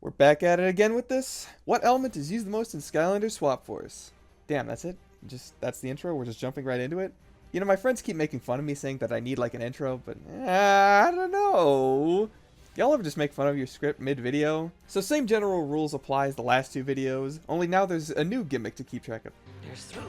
We're back at it again with this. What element is used the most in Skylanders Swap Force? Damn, that's it? That's the intro? We're just jumping right into it? You know, my friends keep making fun of me saying that I need like an intro, but I don't know. Y'all ever just make fun of your script mid-video? So same general rules apply as the last two videos, only now there's a new gimmick to keep track of. There's three,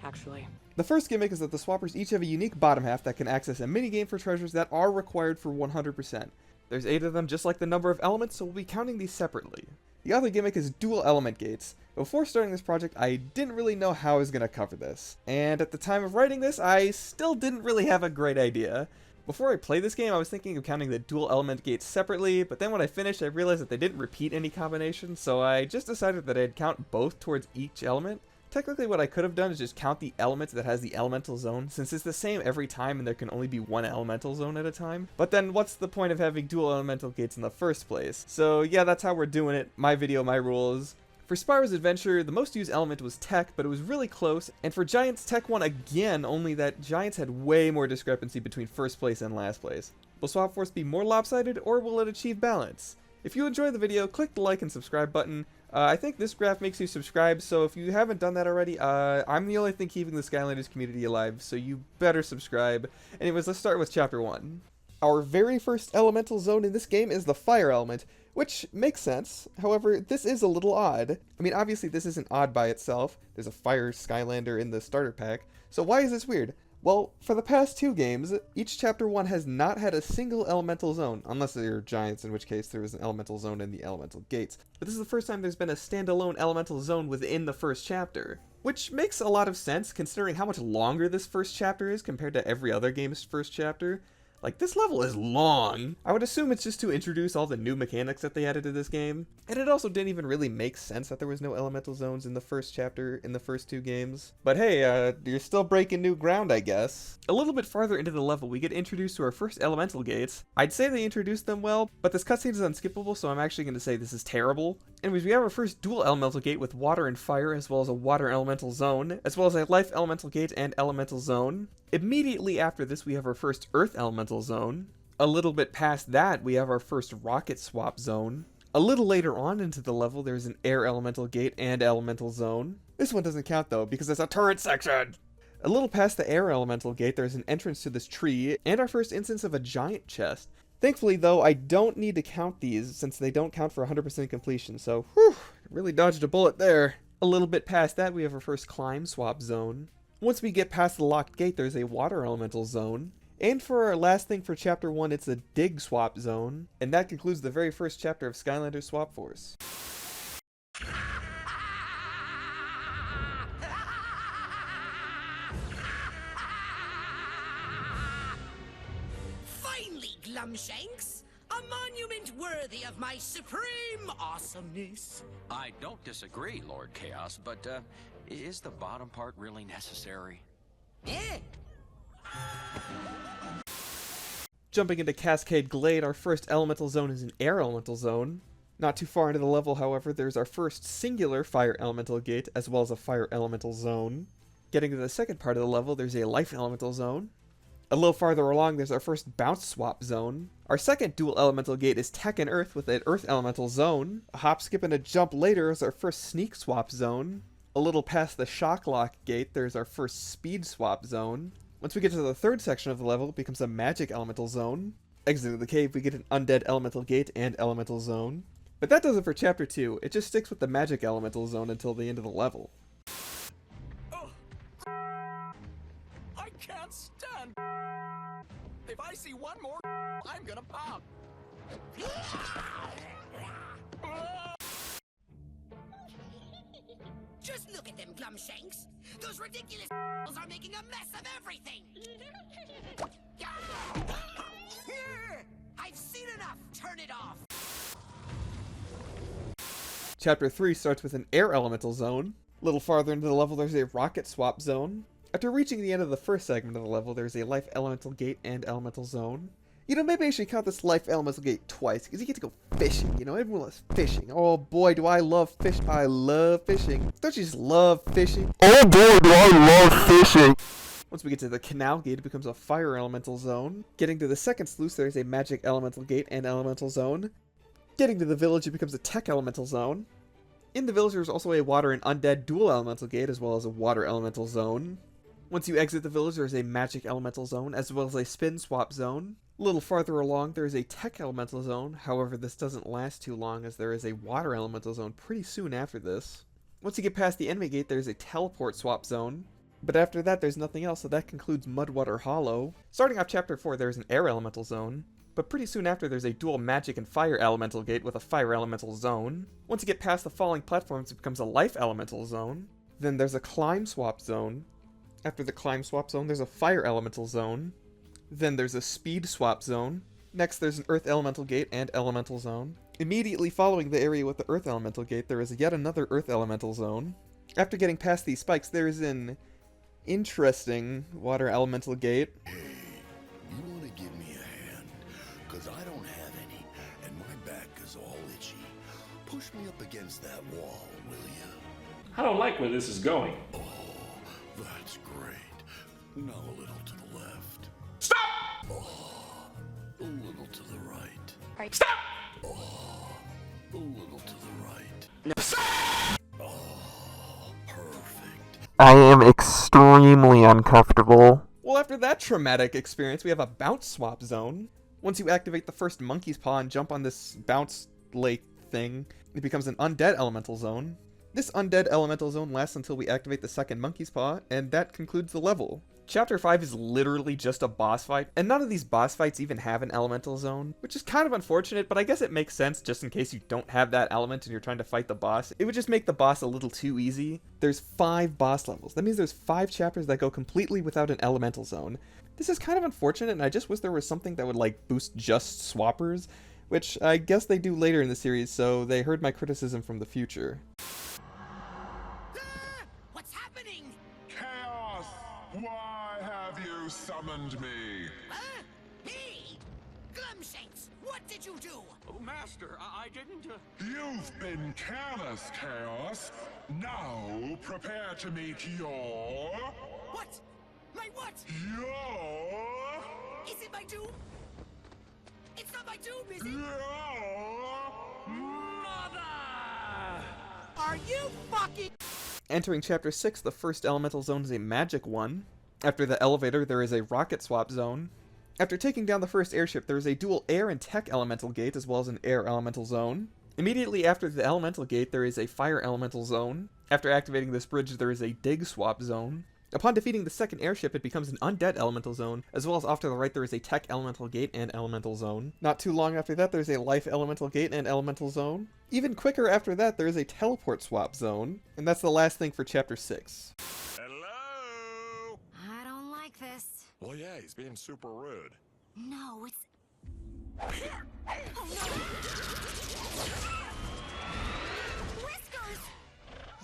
actually. The first gimmick is that the swappers each have a unique bottom half that can access a minigame for treasures that are required for 100%. There's 8 of them, just like the number of elements, so we'll be counting these separately. The other gimmick is dual element gates. Before starting this project, I didn't really know how I was going to cover this. And at the time of writing this, I still didn't really have a great idea. Before I played this game, I was thinking of counting the dual element gates separately, but then when I finished, I realized that they didn't repeat any combinations, so I just decided that I'd count both towards each element. Technically, what I could have done is just count the element that has the elemental zone, since it's the same every time and there can only be one elemental zone at a time. But then what's the point of having dual elemental gates in the first place? So yeah, that's how we're doing it. My video, my rules. For Spyro's Adventure, the most used element was Tech, but it was really close. And for Giants, Tech won again, only that Giants had way more discrepancy between first place and last place. Will Swap Force be more lopsided, or will it achieve balance? If you enjoyed the video, click the like and subscribe button. I think this graph makes you subscribe, so if you haven't done that already, I'm the only thing keeping the Skylanders community alive, so you better subscribe. Anyways, let's start with Chapter 1. Our very first elemental zone in this game is the Fire element, which makes sense. However, this is a little odd. I mean, obviously this isn't odd by itself. There's a Fire Skylander in the starter pack. So why is this weird? Well, for the past 2 games, each Chapter 1 has not had a single elemental zone, unless they're Giants, in which case there is an elemental zone in the elemental gates. But this is the first time there's been a standalone elemental zone within the first chapter. Which makes a lot of sense, considering how much longer this first chapter is compared to every other game's first chapter. Like, this level is long. I would assume it's just to introduce all the new mechanics that they added to this game. And it also didn't even really make sense that there was no elemental zones in the first chapter in the first 2 games. But hey, you're still breaking new ground, I guess. A little bit farther into the level, we get introduced to our first elemental gates. I'd say they introduced them well, but this cutscene is unskippable, so I'm actually going to say this is terrible. Anyways, we have our first dual elemental gate with water and fire, as well as a water elemental zone, as well as a life elemental gate and elemental zone. Immediately after this, we have our first earth elemental zone. A little bit past that, we have our first rocket swap zone. A little later on into the level, there's an air elemental gate and elemental zone. This one doesn't count though, because it's a turret section! A little past the air elemental gate, there's an entrance to this tree, and our first instance of a giant chest. Thankfully though, I don't need to count these, since they don't count for 100% completion, so whew, really dodged a bullet there. A little bit past that, we have our first climb swap zone. Once we get past the locked gate, there's a water elemental zone. And for our last thing for Chapter 1, it's a dig swap zone. And that concludes the very first chapter of Skylanders Swap Force. Finally, Glumshanks! A monument worthy of my supreme awesomeness. I don't disagree, Lord Chaos, but, is the bottom part really necessary? Eh? Jumping into Cascade Glade, our first elemental zone is an air elemental zone. Not too far into the level, however, there's our first singular fire elemental gate, as well as a fire elemental zone. Getting to the second part of the level, there's a life elemental zone. A little farther along, there's our first bounce swap zone. Our second dual elemental gate is Tech and Earth with an earth elemental zone. A hop, skip, and a jump later is our first sneak swap zone. A little past the shock lock gate, there's our first speed swap zone. Once we get to the third section of the level, it becomes a magic elemental zone. Exiting the cave, we get an undead elemental gate and elemental zone. But that does it for Chapter 2. It just sticks with the magic elemental zone until the end of the level. I can't stand. If I see one more, I'm gonna pop. Just look at them, Glumshanks. Those ridiculous are making a mess of everything. I've seen enough. Turn it off. Chapter 3 starts with an air elemental zone. A little farther into the level, there's a rocket swap zone. After reaching the end of the first segment of the level, there's a life elemental gate and elemental zone. You know, maybe I should count this life elemental gate twice, because you get to go fishing, you know, everyone loves fishing. Oh boy, do I love fish. I love fishing. Don't you just love fishing? Oh boy, do I love fishing! Once we get to the canal gate, it becomes a fire elemental zone. Getting to the second sluice, there's a magic elemental gate and elemental zone. Getting to the village, it becomes a tech elemental zone. In the village, there's also a water and undead dual elemental gate, as well as a water elemental zone. Once you exit the village, there's a magic elemental zone, as well as a spin swap zone. A little farther along, there is a tech elemental zone. However, this doesn't last too long, as there is a water elemental zone pretty soon after this. Once you get past the enemy gate, there's a teleport swap zone. But after that, there's nothing else, so that concludes Mudwater Hollow. Starting off Chapter 4, there's an air elemental zone. But pretty soon after, there's a dual magic and fire elemental gate with a fire elemental zone. Once you get past the falling platforms, it becomes a life elemental zone. Then there's a climb swap zone. After the climb swap zone, there's a fire elemental zone. Then there's a speed swap zone. Next, there's an earth elemental gate and elemental zone. Immediately following the area with the earth elemental gate, there is yet another earth elemental zone. After getting past these spikes, there is an interesting water elemental gate. Hey, you want to give me a hand? Because I don't have any, and my back is all itchy. Push me up against that wall, will you? I don't like where this is going. Oh, that's great. Now a little to the left. Stop! Oh, a little to the right. Right. Stop! Oh, a little to the right. No. Oh, perfect. I am extremely uncomfortable. Well, after that traumatic experience, we have a bounce swap zone. Once you activate the first monkey's paw and jump on this bounce lake thing, it becomes an undead elemental zone. This undead elemental zone lasts until we activate the second monkey's paw, and that concludes the level. Chapter 5 is literally just a boss fight, and none of these boss fights even have an elemental zone, which is kind of unfortunate, but I guess it makes sense just in case you don't have that element and you're trying to fight the boss. It would just make the boss a little too easy. There's 5 boss levels. That means there's 5 chapters that go completely without an elemental zone. This is kind of unfortunate, and I just wish there was something that would like boost just swappers, which I guess they do later in the series, so they heard my criticism from the future. What's happening? Chaos! Why have you summoned me? Me? Glumshanks, what did you do? Oh, Master, I didn't. You've been careless, Chaos. Now prepare to meet your... What? My what? Your... Is it my doom? It's not my doom, is it? Your... Mother! Are you fucking... Entering Chapter 6, the first elemental zone is a magic one. After the elevator, there is a rocket swap zone. After taking down the first airship, there is a dual air and tech elemental gate, as well as an air elemental zone. Immediately after the elemental gate, there is a fire elemental zone. After activating this bridge, there is a dig swap zone. Upon defeating the second airship, it becomes an undead elemental zone, as well as off to the right there is a tech elemental gate and elemental zone. Not too long after that, there's a life elemental gate and elemental zone. Even quicker after that, there is a teleport swap zone, and that's the last thing for Chapter 6. Hello? I don't like this. Well, yeah, he's being super rude. No, it's... Oh, no! Whiskers!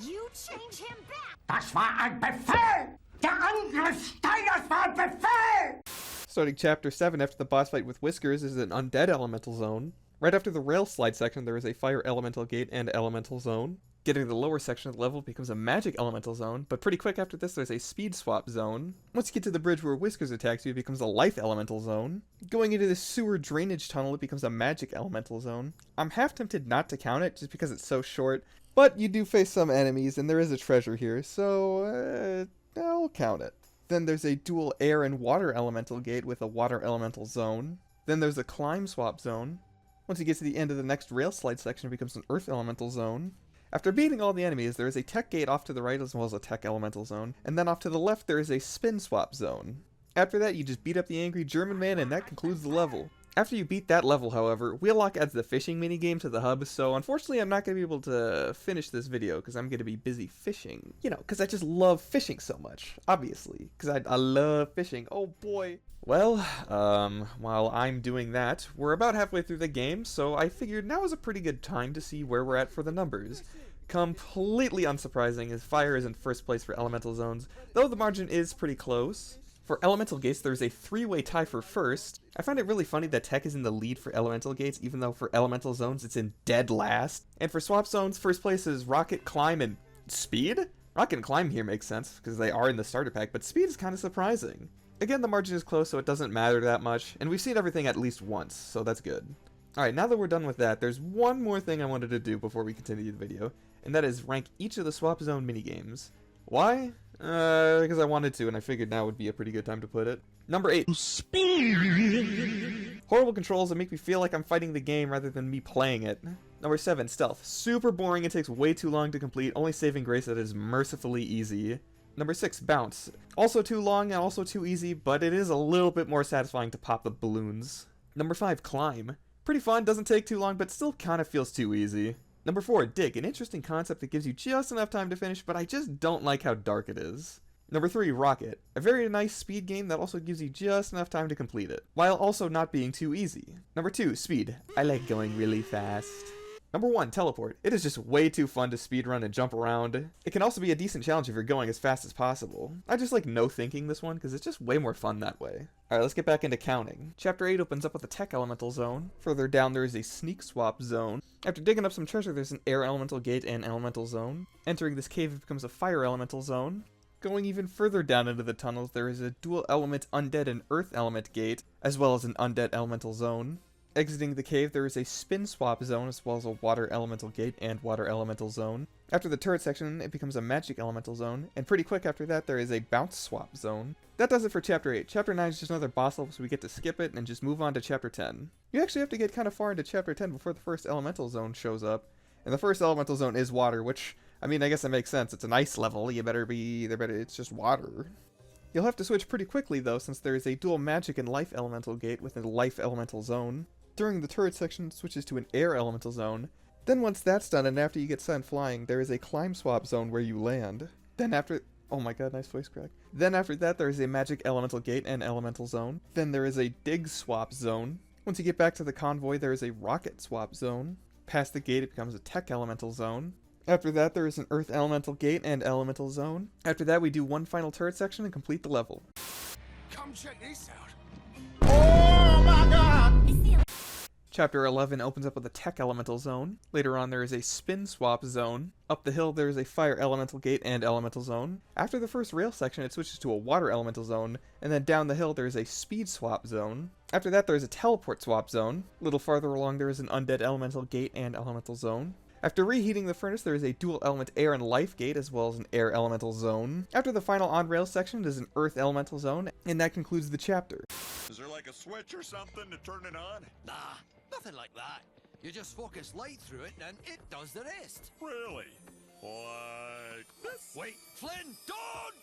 You change him back! Das war ein Befehl! Der Angriff Steiners war ein Befehl! Starting Chapter 7 after the boss fight with Whiskers is an undead elemental zone. Right after the rail slide section, there is a fire elemental gate and elemental zone. Getting to the lower section of the level becomes a magic elemental zone, but pretty quick after this there's a speed swap zone. Once you get to the bridge where Whiskers attacks you, it becomes a life elemental zone. Going into this sewer drainage tunnel, it becomes a magic elemental zone. I'm half tempted not to count it, just because it's so short, but you do face some enemies, and there is a treasure here, so I'll count it. Then there's a dual air and water elemental gate with a water elemental zone. Then there's a climb swap zone. Once you get to the end of the next rail slide section, it becomes an earth elemental zone. After beating all the enemies, there is a tech gate off to the right as well as a tech elemental zone, and then off to the left there is a spin swap zone. After that, you just beat up the angry German man, and that concludes the level. After you beat that level, however, Wheellock adds the fishing minigame to the hub, so unfortunately I'm not going to be able to finish this video because I'm going to be busy fishing. You know, because I just love fishing so much, obviously, because I love fishing. Oh boy. Well, while I'm doing that, we're about halfway through the game, so I figured now is a pretty good time to see where we're at for the numbers. Completely unsurprising, as Fire is in first place for elemental zones, though the margin is pretty close. For elemental gates, there's a 3-way tie for first. I find it really funny that Tech is in the lead for elemental gates, even though for elemental zones it's in dead last. And for swap zones, first place is Rocket, Climb, and Speed? Rocket and Climb here makes sense, because they are in the starter pack, but Speed is kind of surprising. Again, the margin is close, so it doesn't matter that much, and we've seen everything at least once, so that's good. Alright, now that we're done with that, there's one more thing I wanted to do before we continue the video, and that is rank each of the Swap Zone minigames. Why? Because I wanted to, and I figured now would be a pretty good time to put it. Number 8. Speed! Horrible controls that make me feel like I'm fighting the game rather than me playing it. Number 7. Stealth. Super boring and takes way too long to complete, only saving grace that it is mercifully easy. Number 6. Bounce. Also too long and also too easy, but it is a little bit more satisfying to pop the balloons. Number 5. Climb. Pretty fun, doesn't take too long, but still kind of feels too easy. Number 4. Dig. An interesting concept that gives you just enough time to finish, but I just don't like how dark it is. Number 3. Rocket. A very nice speed game that also gives you just enough time to complete it, while also not being too easy. Number 2. Speed. I like going really fast. Number 1. Teleport. It is just way too fun to speedrun and jump around. It can also be a decent challenge if you're going as fast as possible. I just like no thinking this one because it's just way more fun that way. Alright, let's get back into counting. Chapter 8 opens up with a Tech Elemental Zone. Further down there is a Sneak Swap Zone. After digging up some treasure, there's an Air Elemental Gate and Elemental Zone. Entering this cave, it becomes a Fire Elemental Zone. Going even further down into the tunnels, there is a Dual Element Undead and Earth Element Gate, as well as an Undead Elemental Zone. Exiting the cave, there is a Spin Swap Zone, as well as a Water Elemental Gate and Water Elemental Zone. After the turret section, it becomes a Magic Elemental Zone, and pretty quick after that, there is a Bounce Swap Zone. That does it for Chapter 8. Chapter 9 is just another boss level, so we get to skip it and just move on to Chapter 10. You actually have to get kind of far into Chapter 10 before the first Elemental Zone shows up, and the first Elemental Zone is water, which, I mean, I guess that makes sense. It's an ice level, it's just water. You'll have to switch pretty quickly, though, since there is a dual Magic and Life Elemental Gate with a Life Elemental Zone. During the turret section, it switches to an Air Elemental Zone. Then once that's done, and after you get sent flying, there is a Climb Swap Zone where you land. Then after... Oh my god, nice voice crack. Then after that, there is a Magic Elemental Gate and Elemental Zone. Then there is a Dig Swap Zone. Once you get back to the convoy, there is a Rocket Swap Zone. Past the gate, it becomes a Tech Elemental Zone. After that, there is an Earth Elemental Gate and Elemental Zone. After that, we do one final turret section and complete the level. Come check this out. Oh my god! Chapter 11 opens up with a Tech Elemental Zone. Later on, there is a Spin Swap Zone. Up the hill, there is a Fire Elemental Gate and Elemental Zone. After the first rail section, it switches to a Water Elemental Zone, and then down the hill, there is a Speed Swap Zone. After that, there is a Teleport Swap Zone. A little farther along, there is an Undead Elemental Gate and Elemental Zone. After reheating the furnace, there is a dual element Air and Life Gate, as well as an Air Elemental Zone. After the final on-rail section, it is an Earth Elemental Zone, and that concludes the chapter. Is there like a switch or something to turn it on? Nah, nothing like that. You just focus light through it and it does the rest. Really? Like this? Wait, Flynn, don't!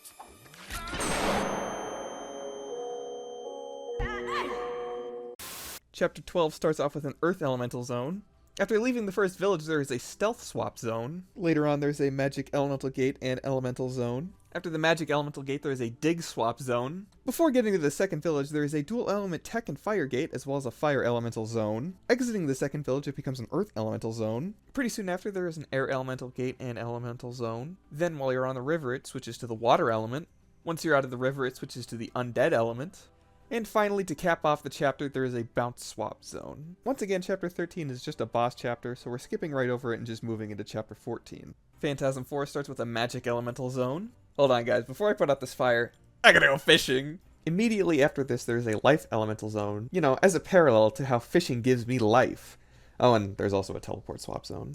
Chapter 12 starts off with an Earth Elemental Zone. After leaving the first village, there is a Stealth Swap Zone. Later on, there's a Magic Elemental Gate and Elemental Zone. After the Magic Elemental Gate, there is a Dig Swap Zone. Before getting to the second village, there is a Dual Element Tech and Fire Gate, as well as a Fire Elemental Zone. Exiting the second village, it becomes an Earth Elemental Zone. Pretty soon after, there is an Air Elemental Gate and Elemental Zone. Then, while you're on the river, it switches to the Water Element. Once you're out of the river, it switches to the Undead Element. And finally, to cap off the chapter, there is a Bounce Swap Zone. Once again, Chapter 13 is just a boss chapter, so we're skipping right over it and just moving into Chapter 14. Phantasm 4 starts with a Magic Elemental Zone. Hold on, guys, before I put out this fire, I gotta go fishing! Immediately after this, there's a Life Elemental Zone, you know, as a parallel to how fishing gives me life. Oh, and there's also a Teleport Swap Zone.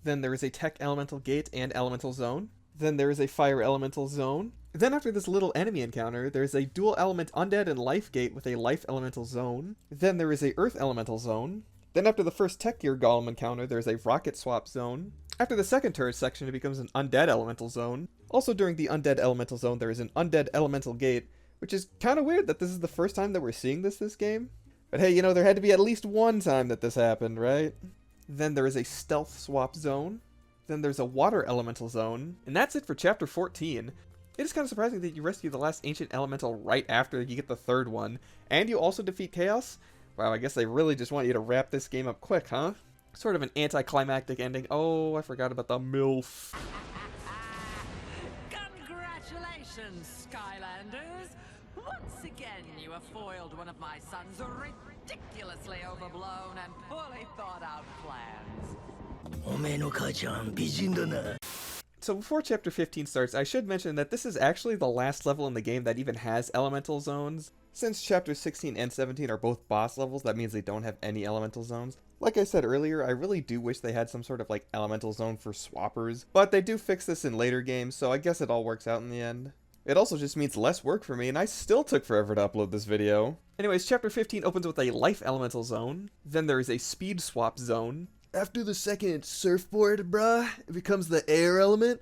Then there is a Tech Elemental Gate and Elemental Zone. Then there is a Fire Elemental Zone. Then after this little enemy encounter, there's a Dual Element Undead and Life Gate with a Life Elemental Zone. Then there is a Earth Elemental Zone. Then after the first Tech Gear Golem encounter, there's a Rocket Swap Zone. After the second turret section, it becomes an Undead Elemental Zone. Also during the Undead Elemental Zone, there is an Undead Elemental Gate, which is kind of weird that this is the first time that we're seeing this game. But hey, you know, there had to be at least one time that this happened, right? Then there is a Stealth Swap Zone. Then there's a Water Elemental Zone. And that's it for Chapter 14. It is kind of surprising that you rescue the last Ancient Elemental right after you get the third one. And you also defeat Chaos? Wow, I guess they really just want you to wrap this game up quick, huh? Sort of an anticlimactic ending. Oh, I forgot about the MILF. Congratulations, Skylanders! Once again, you have foiled one of my son's ridiculously overblown and poorly thought out plans. So before Chapter 15 starts, I should mention that this is actually the last level in the game that even has elemental zones. Since Chapters 16 and 17 are both boss levels, that means they don't have any elemental zones. Like I said earlier, I really do wish they had some sort of like elemental zone for swappers, but they do fix this in later games, so I guess it all works out in the end. It also just means less work for me, and I still took forever to upload this video. Anyways, Chapter 15 opens with a Life Elemental Zone, then there is a Speed Swap Zone. After the second surfboard, bruh, it becomes the Air Element.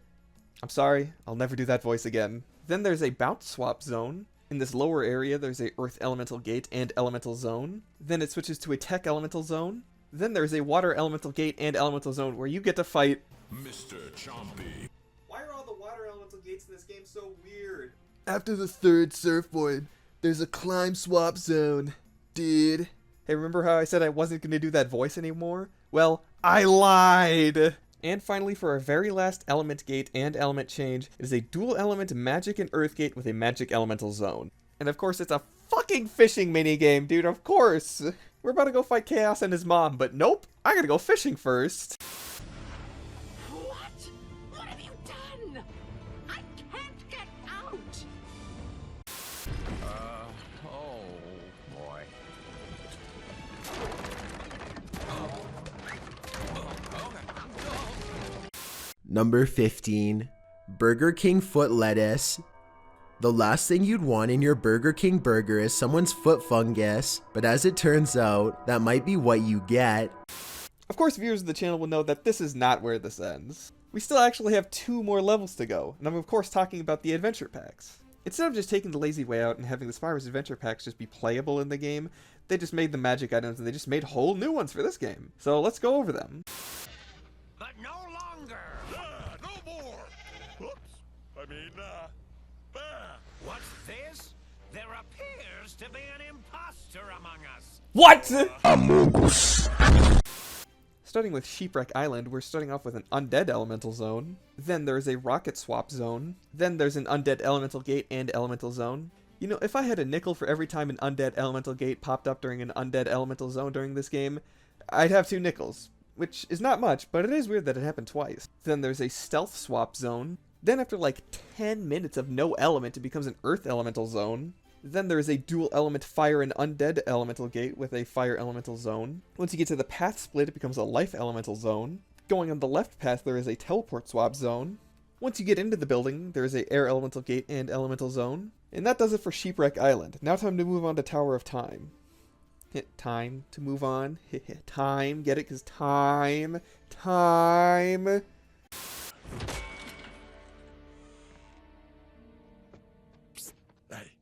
I'm sorry, I'll never do that voice again. Then there's a Bounce Swap Zone. In this lower area, there's a Earth Elemental Gate and Elemental Zone. Then it switches to a Tech Elemental Zone. Then there's a Water Elemental Gate and Elemental Zone where you get to fight Mr. Chompy. Why are all the Water Elemental Gates in this game so weird? After the third surfboard, there's a Climb Swap Zone, dude. Hey, remember how I said I wasn't going to do that voice anymore? Well, I lied! And finally, for our very last Element Gate and Element Change, it is a dual element Magic and Earth Gate with a Magic Elemental Zone. And of course, it's a fucking fishing minigame, dude, of course! We're about to go fight Chaos and his mom, but nope, I gotta go fishing first. What? What have you done? I can't get out! Oh, boy. Number 15. Burger King foot lettuce. The last thing you'd want in your Burger King burger is someone's foot fungus, but as it turns out, that might be what you get. Of course, viewers of the channel will know that this is not where this ends. We still actually have 2 more levels to go, and I'm of course talking about the adventure packs. Instead of just taking the lazy way out and having the Spyro's adventure packs just be playable in the game, they just made the magic items and they just made whole new ones for this game. So let's go over them. But no longer! No more! Whoops. What's this? There appears to be an imposter among us. What? Amogus. Starting with Shipwreck Island, we're starting off with an Undead Elemental Zone. Then there's a Rocket Swap Zone. Then there's an Undead Elemental Gate and Elemental Zone. You know, if I had a nickel for every time an Undead Elemental Gate popped up during an Undead Elemental Zone during this game, I'd have 2 nickels. Which is not much, but it is weird that it happened twice. Then there's a Stealth Swap Zone. Then after like 10 minutes of no element, it becomes an Earth Elemental Zone. Then there is a dual element Fire and Undead Elemental Gate with a Fire Elemental Zone. Once you get to the path split, it becomes a Life Elemental Zone. Going on the left path, there is a Teleport Swap Zone. Once you get into the building, there is a Air Elemental Gate and Elemental Zone. And that does it for Shipwreck Island. Now time to move on to Tower of Time. Time to move on. Time. Get it? Because time. Hey,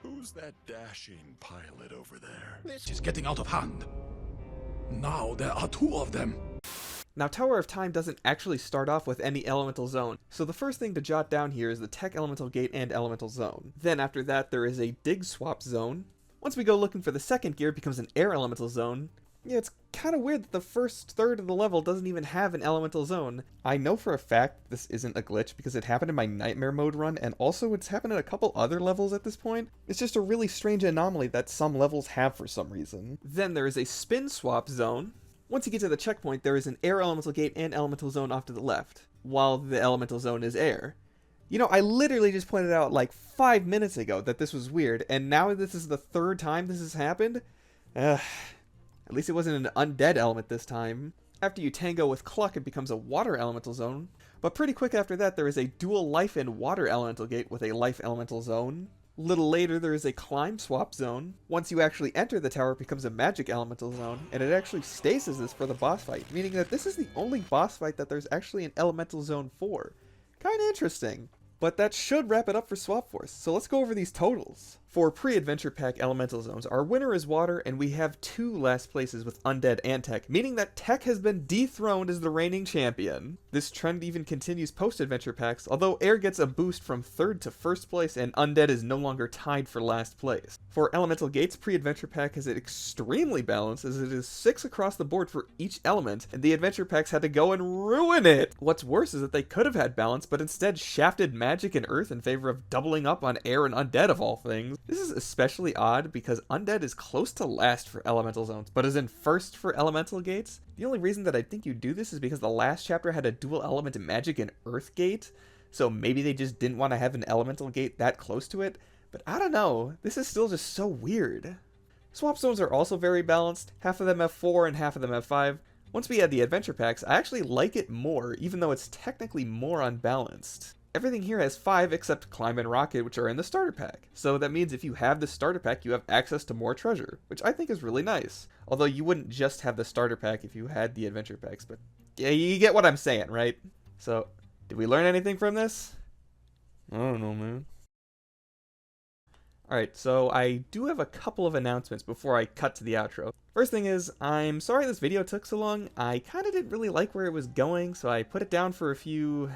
who's that dashing pilot over there? This is getting out of hand. Now there are 2 of them. Now, Tower of Time doesn't actually start off with any elemental zone, so the first thing to jot down here is the Tech Elemental Gate and Elemental Zone. Then after that, there is a Dig Swap Zone. Once we go looking for the second gear, it becomes an Air Elemental Zone. Yeah, it's kind of weird that the first third of the level doesn't even have an elemental zone. I know for a fact this isn't a glitch because it happened in my Nightmare Mode run, and also it's happened in a couple other levels at this point. It's just a really strange anomaly that some levels have for some reason. Then there is a Spin Swap Zone. Once you get to the checkpoint, there is an Air Elemental Gate and Elemental Zone off to the left, while the Elemental Zone is air. You know, I literally just pointed out like 5 minutes ago that this was weird, and now this is the 3rd time this has happened? At least it wasn't an undead element this time. After you tango with Cluck, it becomes a Water Elemental Zone, but pretty quick after that there is a dual Life and Water Elemental Gate with a Life Elemental Zone. Little later, there is a Climb Swap Zone. Once you actually enter the tower, it becomes a Magic Elemental Zone, and it actually stasis this for the boss fight, meaning that this is the only boss fight that there's actually an Elemental Zone for. Kinda interesting. But that should wrap it up for Swap Force, so let's go over these totals. For pre-adventure pack elemental zones, our winner is Water, and we have 2 last places with Undead and Tech, meaning that Tech has been dethroned as the reigning champion. This trend even continues post-adventure packs, although Air gets a boost from 3rd to 1st place, and Undead is no longer tied for last place. For Elemental Gates, pre-adventure pack has it extremely balanced, as it is 6 across the board for each element, and the adventure packs had to go and ruin it! What's worse is that they could have had balance, but instead shafted Magic and Earth in favor of doubling up on Air and Undead of all things. This is especially odd because Undead is close to last for Elemental Zones, but is in 1st for Elemental Gates. The only reason that I think you do this is because the last chapter had a dual element Magic and Earth Gate, so maybe they just didn't want to have an Elemental Gate that close to it, but I don't know, this is still just so weird. Swap zones are also very balanced. Half of them have 4 and half of them have 5. Once we add the adventure packs, I actually like it more, even though it's technically more unbalanced. Everything here has 5 except Climb and Rocket, which are in the starter pack. So that means if you have the starter pack, you have access to more treasure, which I think is really nice. Although you wouldn't just have the starter pack if you had the adventure packs, but yeah, you get what I'm saying, right? So, did we learn anything from this? I don't know, man. Alright, so I do have a couple of announcements before I cut to the outro. First thing is, I'm sorry this video took so long. I kinda didn't really like where it was going, so I put it down for a few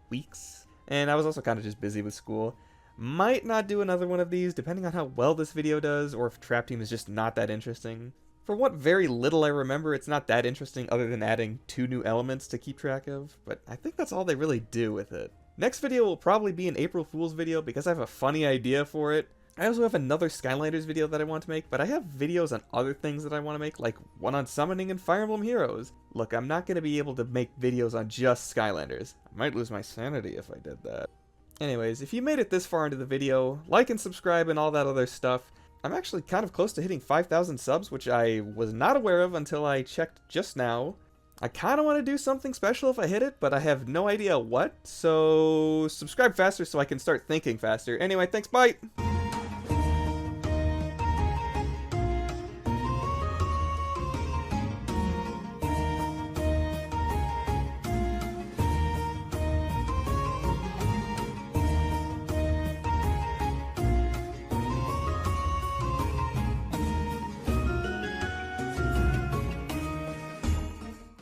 weeks. And I was also kind of just busy with school. Might not do another one of these, depending on how well this video does, or if Trap Team is just not that interesting. For what very little I remember, it's not that interesting other than adding 2 new elements to keep track of, but I think that's all they really do with it. Next video will probably be an April Fool's video because I have a funny idea for it. I also have another Skylanders video that I want to make, but I have videos on other things that I want to make, like one on summoning and Fire Emblem Heroes. Look, I'm not going to be able to make videos on just Skylanders. I might lose my sanity if I did that. Anyways, if you made it this far into the video, like and subscribe and all that other stuff. I'm actually kind of close to hitting 5,000 subs, which I was not aware of until I checked just now. I kind of want to do something special if I hit it, but I have no idea what, so subscribe faster so I can start thinking faster. Anyway, thanks, bye!